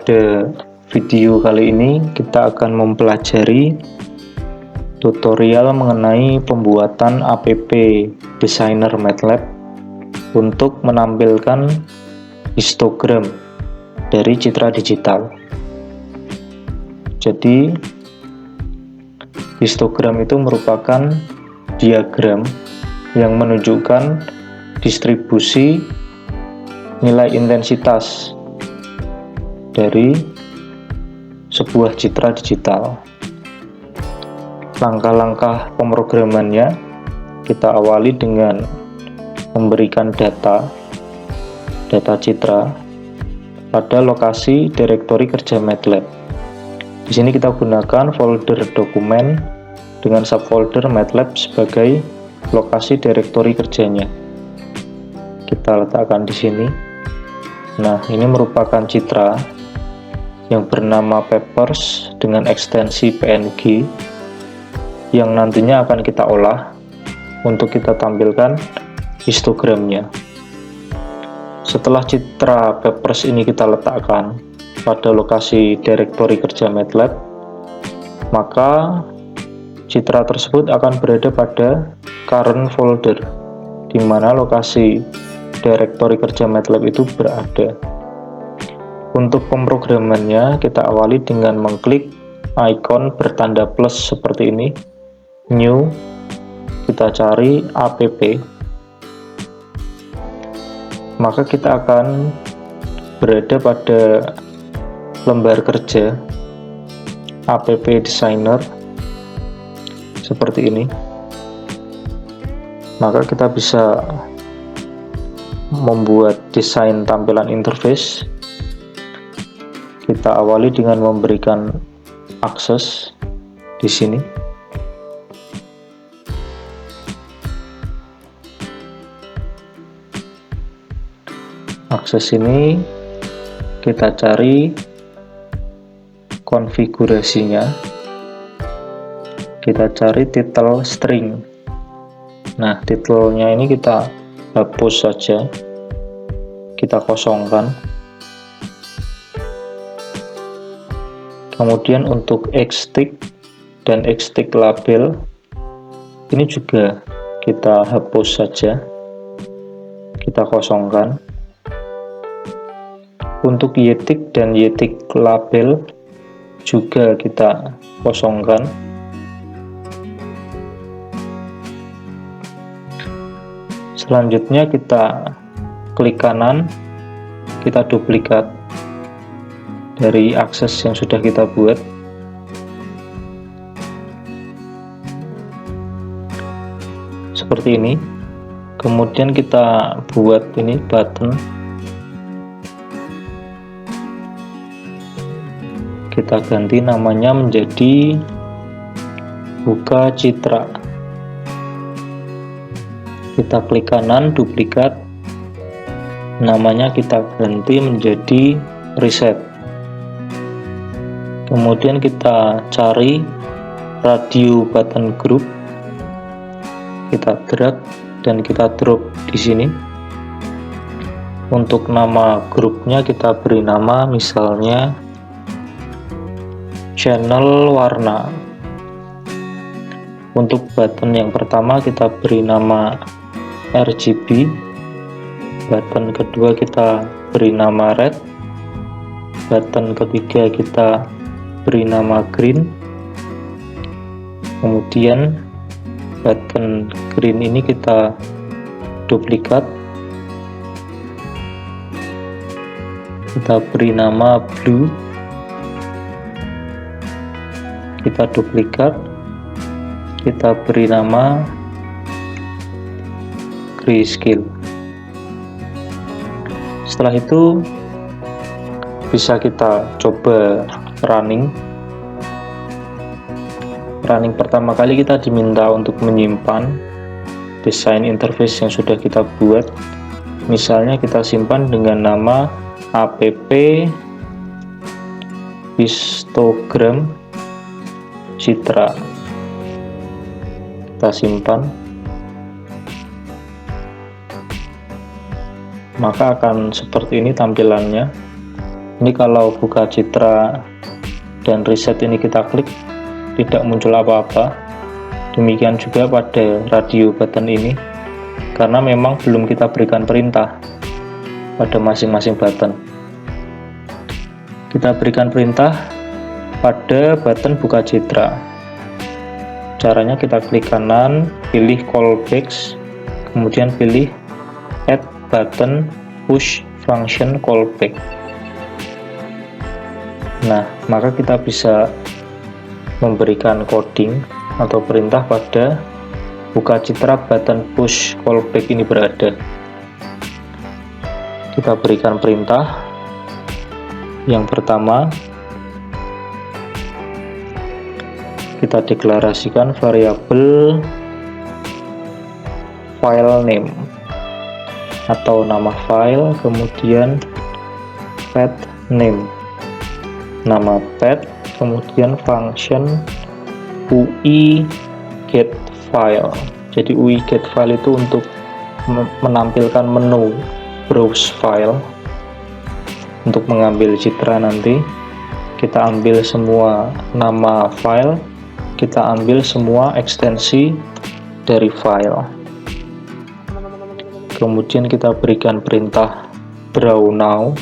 Pada video kali ini kita akan mempelajari tutorial mengenai pembuatan app Designer MATLAB untuk menampilkan histogram dari citra digital. Jadi histogram itu merupakan diagram yang menunjukkan distribusi nilai intensitas dari sebuah citra digital. Langkah-langkah pemrogramannya kita awali dengan memberikan data citra pada lokasi direktori kerja MATLAB. Di sini kita gunakan folder dokumen dengan subfolder MATLAB sebagai lokasi direktori kerjanya. Kita letakkan di sini. Nah, ini merupakan citra yang bernama papers dengan ekstensi PNG yang nantinya akan kita olah untuk kita tampilkan histogramnya. Setelah citra papers ini kita letakkan pada lokasi direktori kerja MATLAB, maka citra tersebut akan berada pada current folder, di mana lokasi direktori kerja MATLAB itu berada. Untuk pemrogramannya kita awali dengan mengklik icon bertanda plus seperti ini, new, kita cari app, maka kita akan berada pada lembar kerja app designer seperti ini. Maka kita bisa membuat desain tampilan interface. Kita awali dengan memberikan akses di sini. Akses ini kita cari konfigurasinya. Kita cari title string. Nah, titelnya ini kita hapus saja, kita kosongkan. Kemudian untuk xtick dan xtick label ini juga kita hapus saja, kita kosongkan. Untuk ytick dan ytick label juga kita kosongkan. Selanjutnya kita klik kanan, kita duplikat dari akses yang sudah kita buat. Seperti ini. Kemudian kita buat ini button. Kita ganti namanya menjadi buka citra. Kita klik kanan, duplikat, namanya kita ganti menjadi reset. Kemudian kita cari radio button group, kita drag dan kita drop di sini. Untuk nama grupnya kita beri nama misalnya channel warna. Untuk button yang pertama kita beri nama RGB, button kedua kita beri nama red, button ketiga kita beri nama green. Kemudian button green ini kita duplikat, kita beri nama blue, kita duplikat, kita beri nama grayscale. Setelah itu bisa kita coba running. Pertama kali kita diminta untuk menyimpan desain interface yang sudah kita buat. Misalnya kita simpan dengan nama app histogram citra. Kita simpan. maka akan seperti ini tampilannya. Ini kalau buka citra dan reset ini kita klik, tidak muncul apa-apa. Demikian juga pada radio button ini, karena memang belum kita berikan perintah pada masing-masing button. Kita berikan perintah pada button buka citra. Caranya kita klik kanan, pilih callbacks, kemudian pilih add button push function callback. Nah, maka kita bisa memberikan coding atau perintah pada buka citra button push callback ini berada. Kita berikan perintah. Yang pertama, kita deklarasikan variabel file name atau nama file, kemudian path name, nama path, kemudian function UI get file. Jadi UI get file itu untuk menampilkan menu browse file. Untuk mengambil citra nanti kita ambil semua nama file, kita ambil semua ekstensi dari file. Kemudian kita berikan perintah draw now.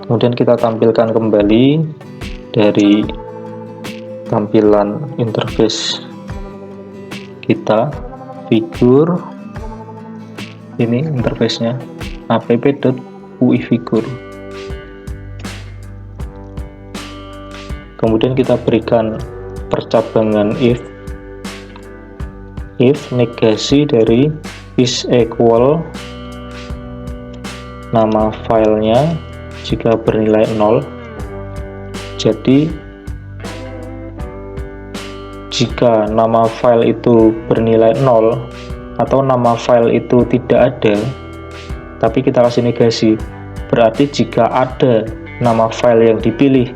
Kemudian kita tampilkan kembali dari tampilan interface kita, figur, ini interface-nya app.uifigur. Kemudian kita berikan percabangan if negasi dari is equal nama filenya jika bernilai 0. Jadi jika nama file itu bernilai 0 atau nama file itu tidak ada, tapi kita kasih negasi, berarti jika ada nama file yang dipilih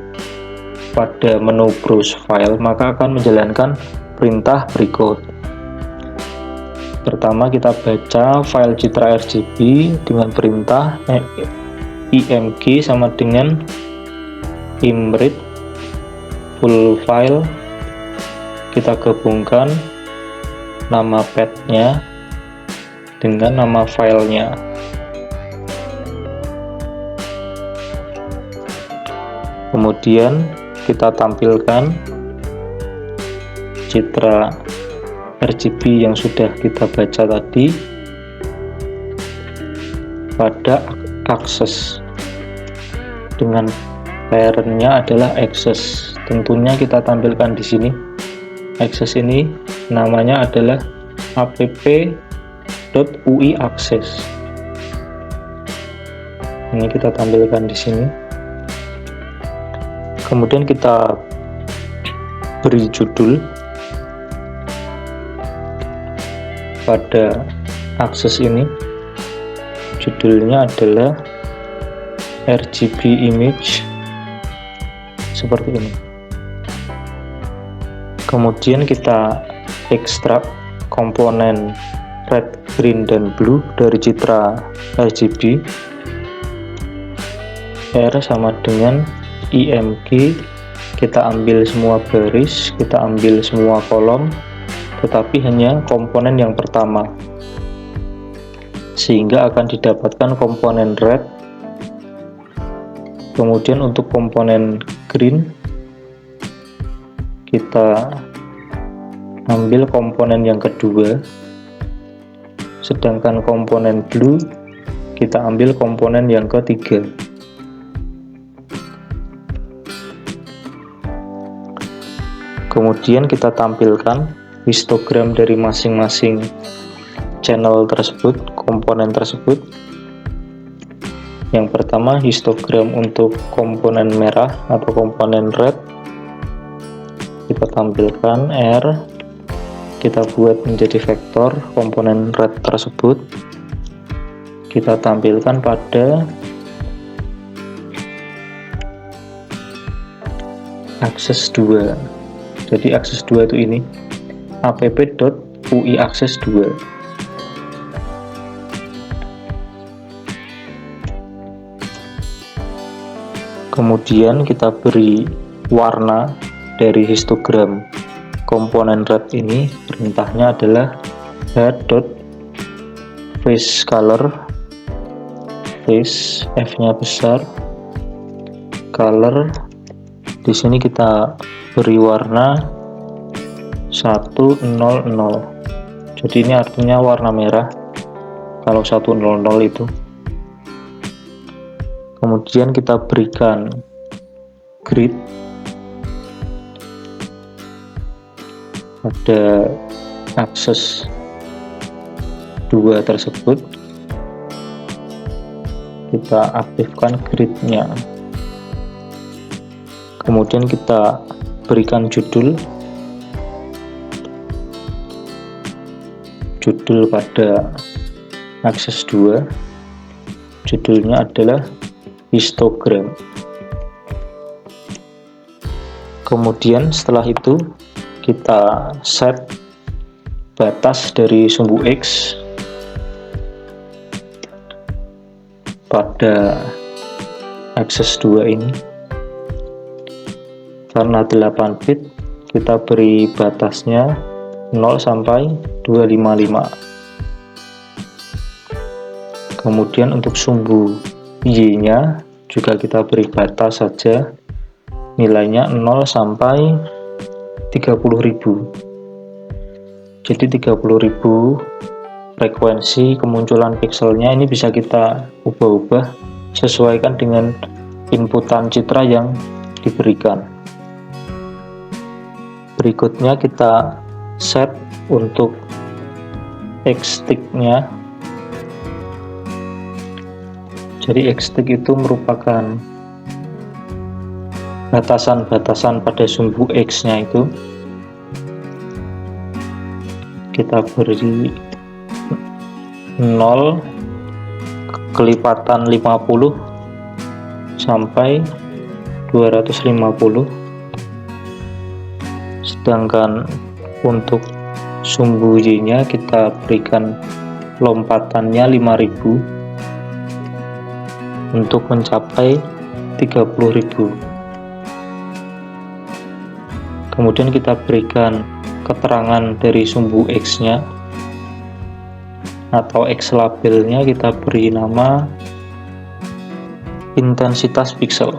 pada menu browse file, maka akan menjalankan perintah berikut. Pertama, kita baca file citra RGB dengan perintah img sama dengan imread full file. Kita gabungkan nama path-nya dengan nama filenya. Kemudian kita tampilkan citra RGB yang sudah kita baca tadi pada akses dengan parent-nya adalah access. Tentunya kita tampilkan di sini. Access ini namanya adalah app.uiaccess. Ini kita tampilkan di sini. Kemudian kita beri judul pada akses ini. Judulnya adalah RGB image seperti ini. Kemudian kita ekstrak komponen red, green, dan blue dari citra RGB. R sama dengan img, kita ambil semua baris, kita ambil semua kolom, tetapi hanya komponen yang pertama, sehingga akan didapatkan komponen red. Kemudian untuk komponen green, kita ambil komponen yang kedua, sedangkan komponen blue kita ambil komponen yang ketiga. Kemudian kita tampilkan histogram dari masing-masing channel tersebut, komponen tersebut. Yang pertama, histogram untuk komponen merah atau komponen red. Kita tampilkan R, kita buat menjadi vektor komponen red tersebut. Kita tampilkan pada akses 2. Jadi akses 2 itu ini app.uiaccess2. Kemudian kita beri warna dari histogram komponen red ini. Perintahnya adalah head.faceColor, face F-nya besar, color. Di sini kita beri warna 100. Jadi ini artinya warna merah kalau 100 itu. Kemudian kita berikan grid pada akses 2 tersebut. Kita aktifkan gridnya. Kemudian kita berikan judul pada akses 2. Judulnya adalah histogram. Kemudian setelah itu kita set batas dari sumbu X pada akses 2 ini. Karena 8 bit, kita beri batasnya 0 sampai 255. Kemudian untuk sumbu Y-nya juga kita beri batas saja, nilainya 0 sampai 30.000. Jadi 30.000 frekuensi kemunculan pixelnya ini bisa kita ubah-ubah sesuaikan dengan inputan citra yang diberikan. Berikutnya kita set untuk X-stick-nya. Jadi X-stick itu merupakan batasan-batasan pada sumbu X-nya itu. Kita beri 0 kelipatan 50 sampai 250. Sedangkan untuk sumbu Y-nya kita berikan lompatannya 5000 untuk mencapai 30.000. Kemudian kita berikan keterangan dari sumbu X-nya atau X labelnya, kita beri nama intensitas pixel.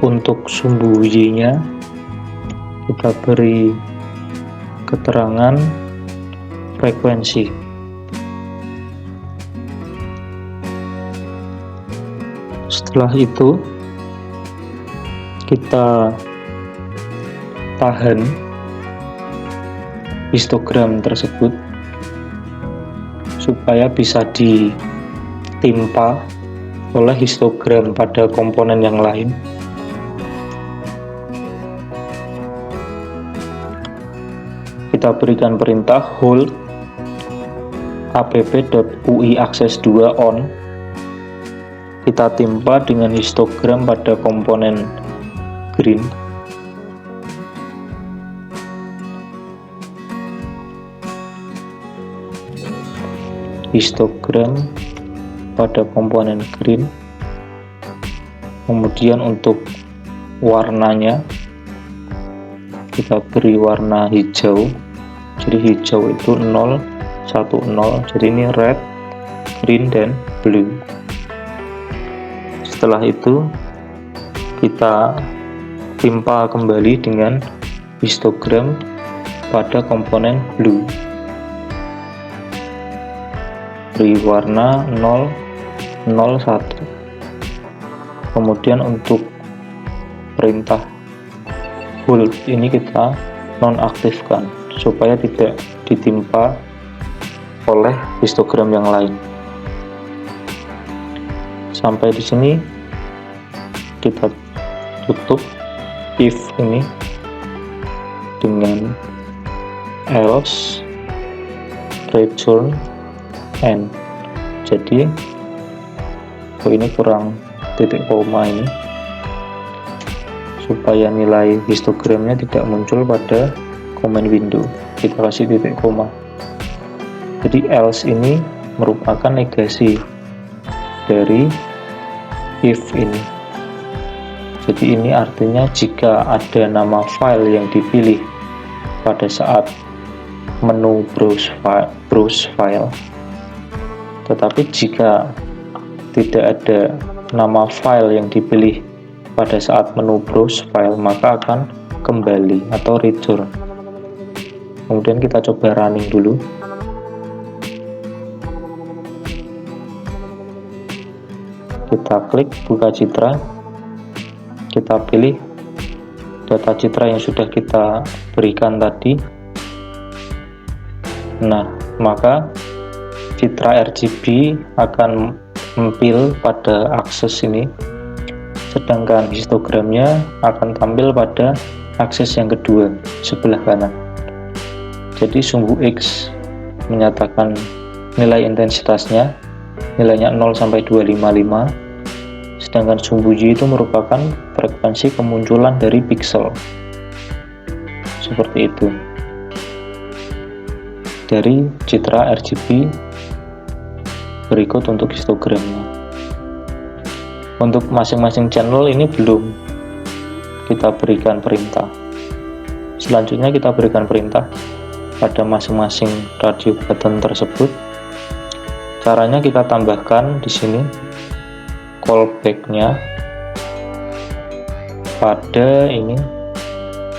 Untuk sumbu Y-nya kita beri keterangan frekuensi. Setelah itu kita tahan histogram tersebut supaya bisa ditimpa oleh histogram pada komponen yang lain. Kita berikan perintah hold app.ui_access2 on. Kita timpa dengan histogram pada komponen green. Histogram pada komponen green. Kemudian untuk warnanya kita beri warna hijau. Jadi hijau itu 0, 1, 0. Jadi ini red, green, dan blue. Setelah itu kita timpa kembali dengan histogram pada komponen blue. Beri warna 0, 0, 1. Kemudian untuk perintah hold ini kita nonaktifkan supaya tidak ditimpa oleh histogram yang lain. Sampai di sini kita tutup if ini dengan else return end. Jadi ini kurang titik koma ini supaya nilai histogramnya tidak muncul pada command window. Kita kasih titik koma. Jadi else ini merupakan negasi dari if ini. Jadi ini artinya jika ada nama file yang dipilih pada saat menu browse file, tetapi jika tidak ada nama file yang dipilih pada saat menu browse file, maka akan kembali atau return. Kemudian kita coba running dulu. Kita klik buka citra, kita pilih data citra yang sudah kita berikan tadi. Nah, maka citra RGB akan tampil pada akses ini, sedangkan histogramnya akan tampil pada akses yang kedua, sebelah kanan. Jadi sumbu X menyatakan nilai intensitasnya, nilainya 0 sampai 255, sedangkan sumbu Y itu merupakan frekuensi kemunculan dari piksel. Seperti itu. Dari citra RGB berikut untuk histogramnya. Untuk masing-masing channel ini belum kita berikan perintah. Selanjutnya kita berikan perintah pada masing-masing radio button tersebut. Caranya kita tambahkan di sini callback-nya pada ini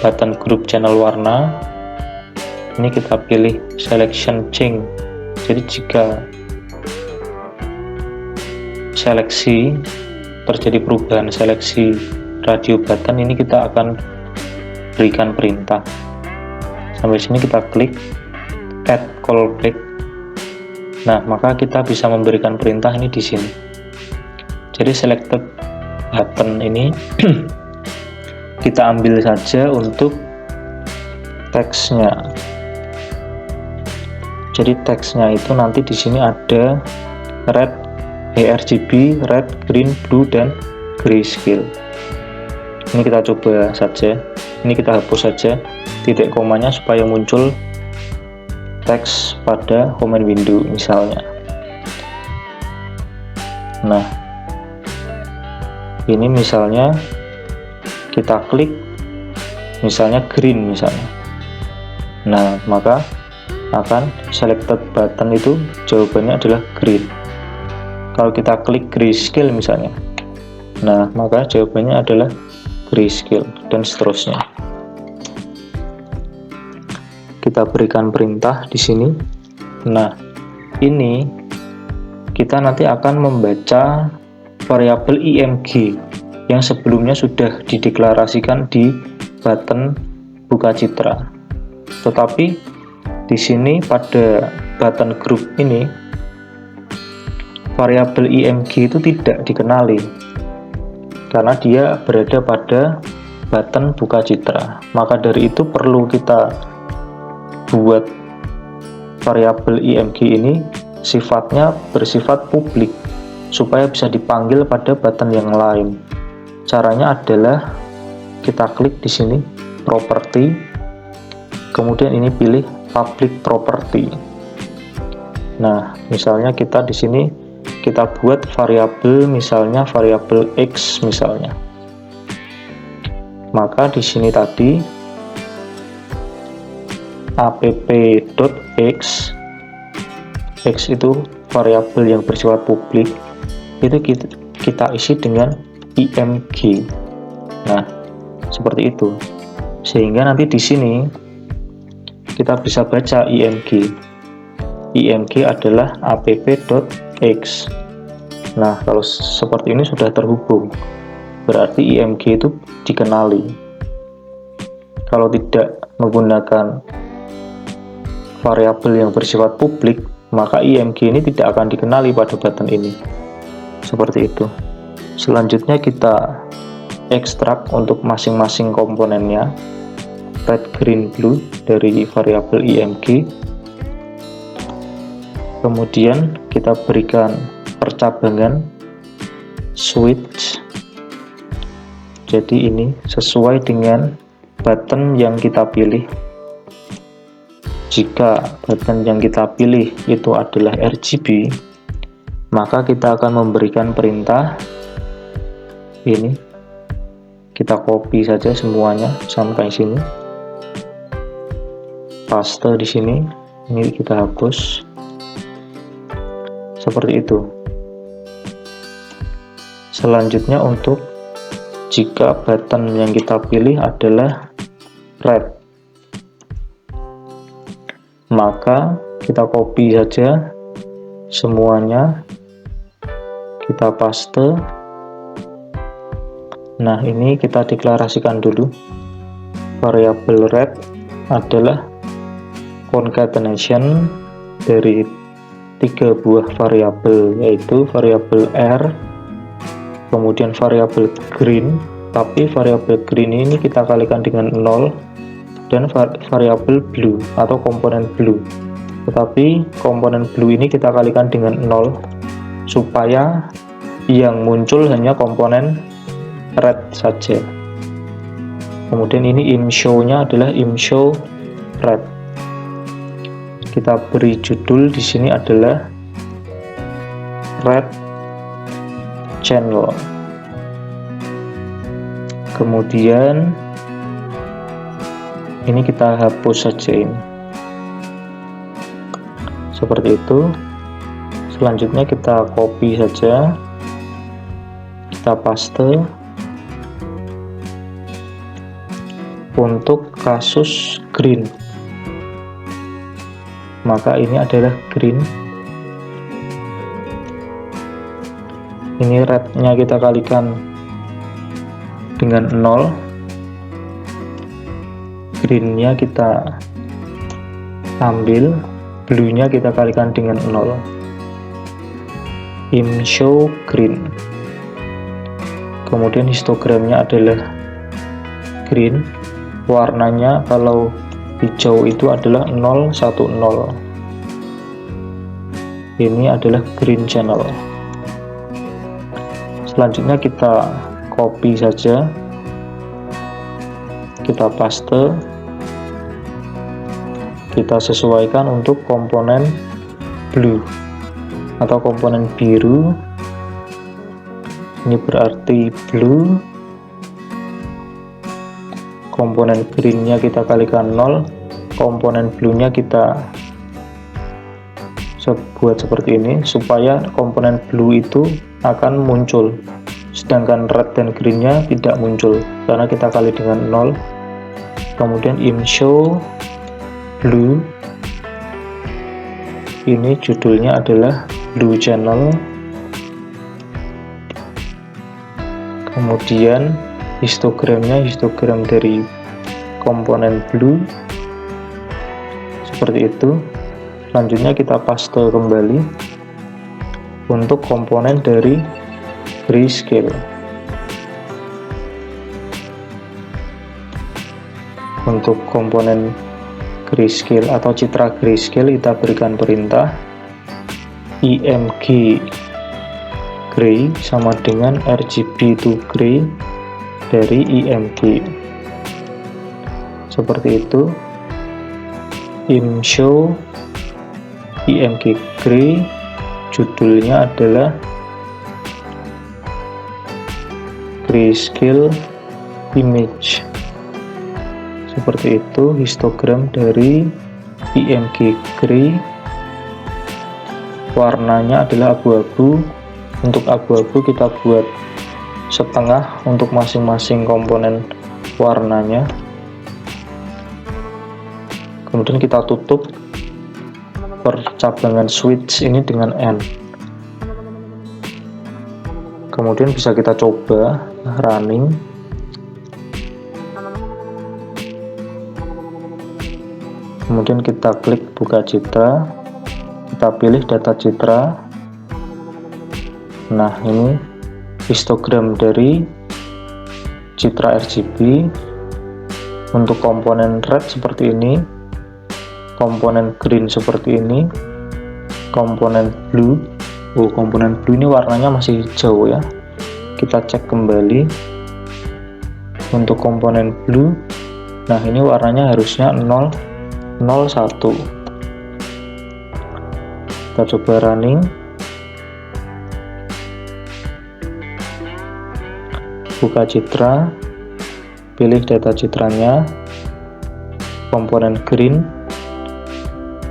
button group channel warna. Ini kita pilih selection change. Jadi jika seleksi terjadi perubahan seleksi radio button, ini kita akan berikan perintah. Sampai sini kita klik add callback. Nah, maka kita bisa memberikan perintah ini di sini. Jadi selected button ini kita ambil saja untuk teksnya. Jadi teksnya itu nanti di sini ada red, RGB, red, green, blue, dan grayscale. Ini kita coba saja. Ini kita hapus saja titik komanya supaya muncul teks pada command window misalnya. Nah, ini misalnya kita klik misalnya green misalnya. Nah, maka akan selected button itu jawabannya adalah green. Kalau kita klik grayscale misalnya, nah maka jawabannya adalah grayscale, dan seterusnya. Kita berikan perintah di sini. Nah, ini kita nanti akan membaca variabel img yang sebelumnya sudah dideklarasikan di button buka citra. Tetapi di sini pada button group ini variabel img itu tidak dikenali karena dia berada pada button buka citra. Maka dari itu perlu kita buat variabel img ini sifatnya bersifat publik supaya bisa dipanggil pada button yang lain. Caranya adalah kita klik di sini property, kemudian ini pilih public property. Nah, misalnya kita di sini kita buat variabel misalnya variabel x misalnya. Maka di sini tadi app.x, x itu variabel yang bersifat publik, itu kita isi dengan img. Nah, seperti itu. Sehingga nanti di sini kita bisa baca img. img adalah app.x. Nah, kalau seperti ini sudah terhubung, berarti img itu dikenali. Kalau tidak menggunakan variabel yang bersifat publik, maka img ini tidak akan dikenali pada button ini. Seperti itu. Selanjutnya kita ekstrak untuk masing-masing komponennya, red, green, blue dari variabel img. Kemudian kita berikan percabangan switch. Jadi ini sesuai dengan button yang kita pilih. jika button yang kita pilih itu adalah RGB, maka kita akan memberikan perintah ini. Kita copy saja semuanya sampai sini, paste di sini, ini kita hapus seperti itu. Selanjutnya, untuk jika button yang kita pilih adalah red, maka kita copy saja semuanya, kita paste. Nah, ini kita deklarasikan dulu. Variabel red adalah concatenation dari 3 buah variabel, yaitu variabel R, kemudian variabel green, tapi variabel green ini kita kalikan dengan 0, dan variabel blue atau komponen blue. Tetapi komponen blue ini kita kalikan dengan 0 supaya yang muncul hanya komponen red saja. Kemudian ini imshow-nya adalah imshow red. Kita beri judul di sini adalah red channel. Kemudian ini kita hapus saja ini. Seperti itu. Selanjutnya kita copy saja, kita paste. Untuk kasus green, maka ini adalah green. Ini red-nya kita kalikan dengan 0, green-nya kita ambil, blue-nya kita kalikan dengan 0. Imshow green. Kemudian histogramnya adalah green. Warnanya kalau hijau itu adalah 010. Ini adalah green channel. Selanjutnya kita copy saja, kita paste, kita sesuaikan untuk komponen blue atau komponen biru. Ini berarti blue. Komponen green-nya kita kalikan 0, komponen blue-nya kita buat seperti ini supaya komponen blue itu akan muncul, sedangkan red dan green-nya tidak muncul karena kita kali dengan 0. Kemudian imshow blue, ini judulnya adalah blue channel. Kemudian histogramnya histogram dari komponen blue seperti itu. Selanjutnya kita paste kembali untuk komponen dari grayscale. Untuk komponen grayscale atau citra grayscale kita berikan perintah img gray sama dengan RGB to gray dari img. Seperti itu. Imshow img gray, judulnya adalah grayscale image. Seperti itu histogram dari img gray. Warnanya adalah abu-abu. Untuk abu-abu kita buat setengah untuk masing-masing komponen warnanya. Kemudian kita tutup percabangan switch ini dengan N. Kemudian bisa kita coba running. Kemudian kita klik buka citra, kita pilih data citra. Nah, ini histogram dari citra RGB. Untuk komponen red seperti ini, komponen green seperti ini, komponen blue. Komponen blue ini warnanya masih hijau ya. Kita cek kembali untuk komponen blue. Nah, ini warnanya harusnya 0 01. Kita coba running. Buka citra, pilih data citranya, komponen green,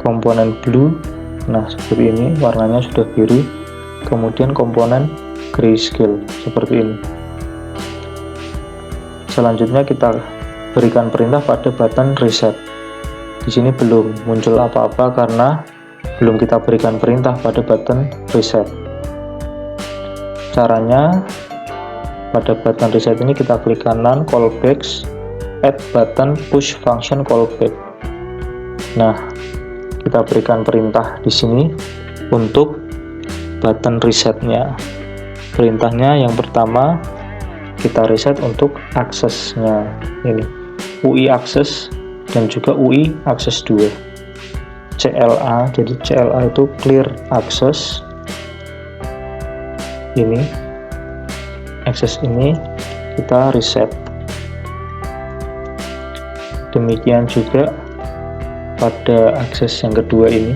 komponen blue. Nah, seperti ini, warnanya sudah biru. Kemudian komponen grayscale seperti ini. Selanjutnya kita berikan perintah pada button reset. Di sini belum muncul apa-apa karena belum kita berikan perintah pada button reset. Caranya, pada button reset ini kita klik kanan callbacks, add button push function callback. Nah, kita berikan perintah di sini untuk button resetnya. Perintahnya yang pertama kita reset untuk aksesnya, ini UI akses dan juga UI akses 2. CLA, jadi CLA itu clear access. Ini akses ini kita reset. Demikian juga pada akses yang kedua ini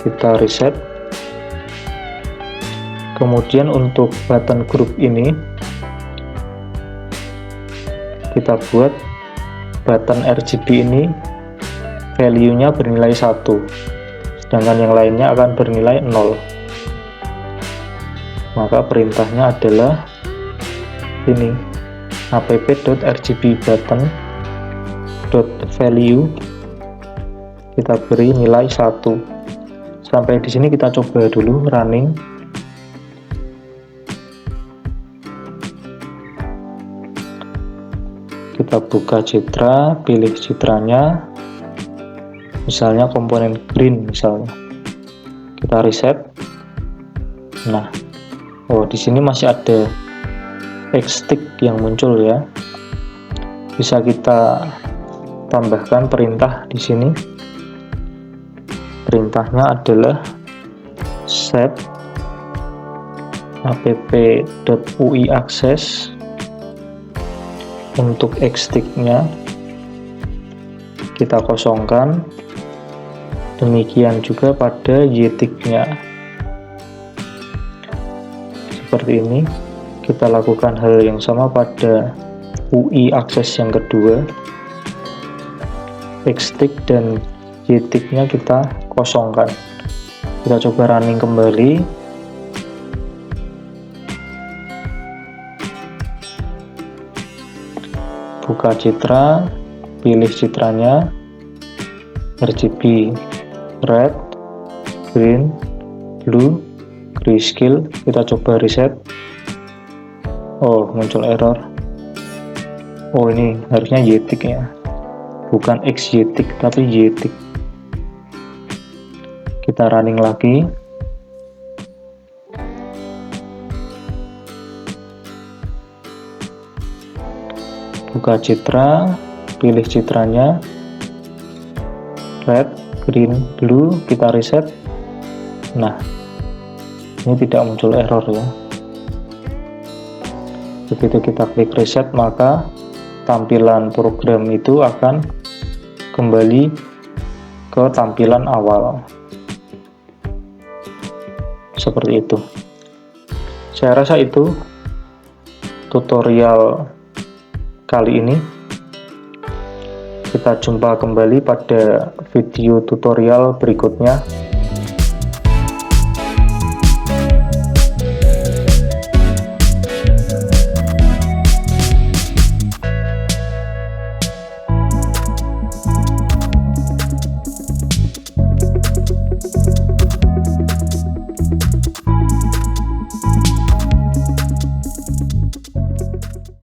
kita reset. Kemudian untuk button group ini kita buat button RGB ini value-nya bernilai 1, sedangkan yang lainnya akan bernilai 0. Maka perintahnya adalah ini app.rgbbutton.value, kita beri nilai 1. Sampai di sini kita coba dulu running. Kita buka citra, pilih citranya, misalnya komponen green misalnya. Kita reset. Nah, oh, di sini masih ada X-stick yang muncul ya. Bisa kita tambahkan perintah di sini. Perintahnya adalah set app.uiAccess. Untuk X-stick-nya kita kosongkan. Demikian juga pada Y-tick-nya. Seperti ini. Kita lakukan hal yang sama pada UI akses yang kedua. X-stick dan Y-tick-nya kita kosongkan. Kita coba running kembali. Buka citra, pilih citranya, RGB red, green, blue, grayscale. Kita coba reset. Oh, muncul error. Oh, ini harusnya Y-tick ya, bukan X-Y-tick tapi Y-tick. Kita running lagi. Buka citra, pilih citranya, red, green, blue, kita reset. Nah, ini tidak muncul error ya. Begitu kita klik reset, maka tampilan program itu akan kembali ke tampilan awal. Seperti itu. Saya rasa itu tutorial kali ini. Kita jumpa kembali pada video tutorial berikutnya.